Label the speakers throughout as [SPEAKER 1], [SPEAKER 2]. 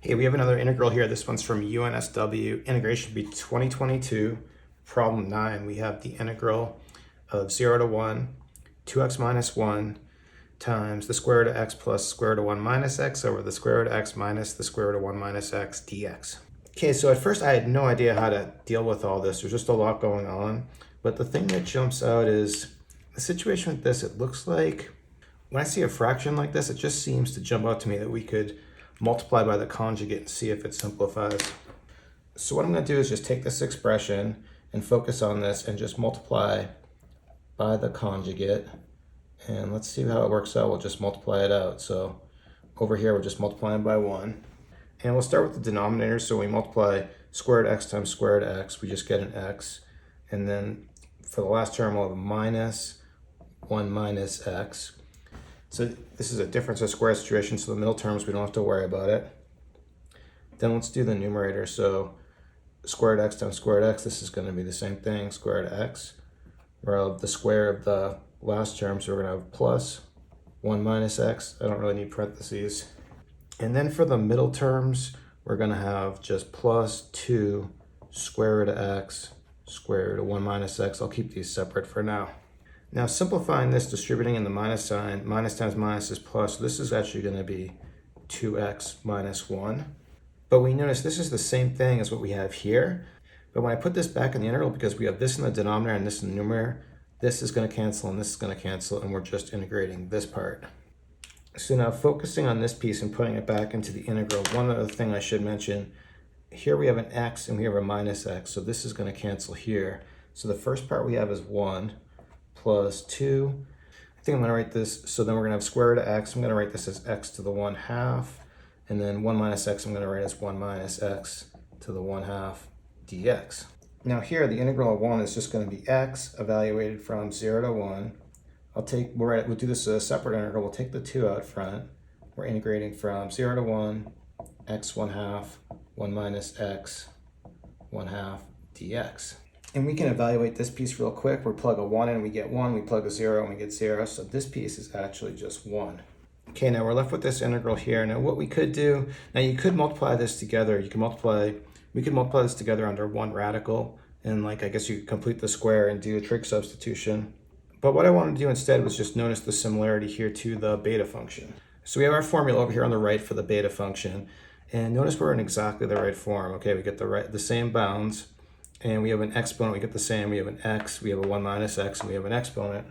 [SPEAKER 1] Hey, we have another integral here. This one's from UNSW Integration Bee 2022, problem 9. We have the integral of 0 to 1, 2x minus 1 times the square root of x plus square root of 1 minus x over the square root of x minus the square root of 1 minus x dx. Okay, so at first I had no idea how to deal with all this. There's just a lot going on. But the thing that jumps out is the situation with this. It looks like when I see a fraction like this, it just seems to jump out to me that we could multiply by the conjugate and see if it simplifies. So what I'm going to do is just take this expression and focus on this and just multiply by the conjugate. And let's see how it works out. We'll just multiply it out. So over here, we're just multiplying by 1. And we'll start with the denominator. So we multiply square root of x times square root of x. We just get an x. And then for the last term, we'll have a minus 1 minus x. So this is a difference of square situation, so the middle terms, we don't have to worry about it. Then let's do the numerator. So square root of x times square root of x, this is going to be the same thing, square root of x. We'll have the square of the last term, so we're going to have plus 1 minus x. I don't really need parentheses. And then for the middle terms, we're going to have just plus 2 square root of x, square root of 1 minus x. I'll keep these separate for now. Now simplifying this, distributing in the minus sign, minus times minus is plus, so this is actually going to be 2x minus 1. But we notice this is the same thing as what we have here. But when I put this back in the integral, because we have this in the denominator and this in the numerator, this is going to cancel and this is going to cancel, and we're just integrating this part. So now focusing on this piece and putting it back into the integral, one other thing I should mention, here we have an x and we have a minus x, so this is going to cancel here. So the first part we have is 1. Plus 2. I think I'm going to write this, so then we're going to have square root of x. I'm going to write this as x to the 1/2. And then 1 minus x, I'm going to write as 1 minus x to the 1/2 dx. Now here, the integral of 1 is just going to be x evaluated from 0 to 1. We'll do this as a separate integral. We'll take the 2 out front. We're integrating from 0 to 1, x 1/2, 1 minus x 1/2 dx. And we can evaluate this piece real quick. We plug a 1 in, we get 1. We plug a 0 and we get 0. So this piece is actually just 1. Okay, now we're left with this integral here. Now what we could do, now you could multiply this together. We could multiply this together under one radical. And I guess you could complete the square and do a trig substitution. But what I wanted to do instead was just notice the similarity here to the beta function. So we have our formula over here on the right for the beta function. And notice we're in exactly the right form. Okay, we get the same bounds. And we have an exponent, we get the same, we have an x, we have a 1 minus x, and we have an exponent.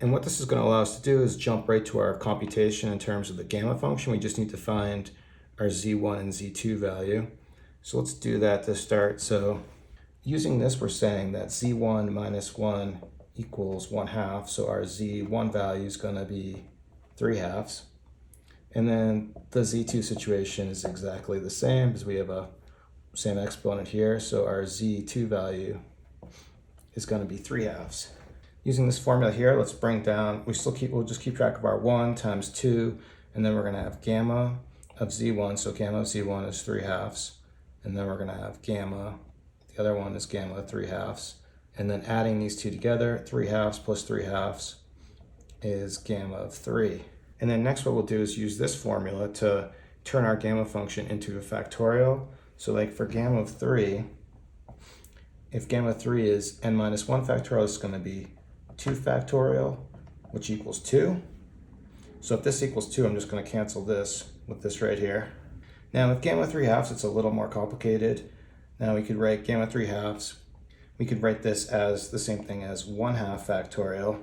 [SPEAKER 1] And what this is going to allow us to do is jump right to our computation in terms of the gamma function. We just need to find our z1 and z2 value. So let's do that to start. So using this, we're saying that z1 minus 1 equals 1/2. So our z1 value is going to be 3/2. And then the z2 situation is exactly the same because we have a same exponent here, so our z2 value is going to be 3/2. Using this formula here, let's bring down, we'll just keep track of our 1 times 2, and then we're going to have gamma of z1, so gamma of z1 is 3/2, and then we're going to have gamma, the other one is gamma of 3/2, and then adding these two together, 3/2 plus 3/2 is gamma of 3. And then next what we'll do is use this formula to turn our gamma function into a factorial. So for gamma of 3, if gamma of 3 is n minus 1 factorial, it's going to be 2 factorial, which equals 2. So if this equals 2, I'm just going to cancel this with this right here. Now with gamma 3/2, it's a little more complicated. Now we could write gamma 3/2. We could write this as the same thing as 1/2 factorial.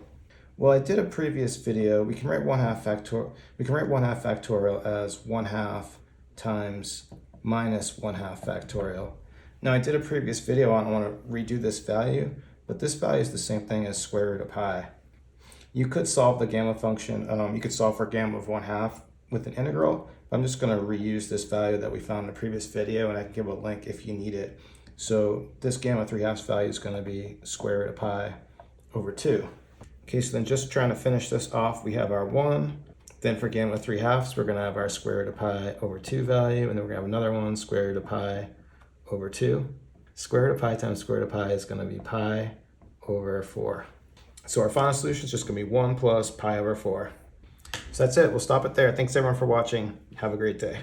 [SPEAKER 1] Well, I did a previous video. We can write 1/2 factorial as 1/2 times minus 1/2 factorial. Now I did a previous video on, I want to redo this value, but this value is the same thing as square root of pi. You could solve the gamma function, you could solve for gamma of 1/2 with an integral, but I'm just going to reuse this value that we found in the previous video, and I can give a link if you need it. So this gamma 3/2 value is going to be square root of pi over 2. Okay, so then just trying to finish this off, we have our 1. Then for gamma 3/2, we're going to have our square root of pi over 2 value, and then we're going to have another one, square root of pi over 2. Square root of pi times square root of pi is going to be pi over 4. So our final solution is just going to be 1 plus pi over 4. So that's it. We'll stop it there. Thanks everyone for watching. Have a great day.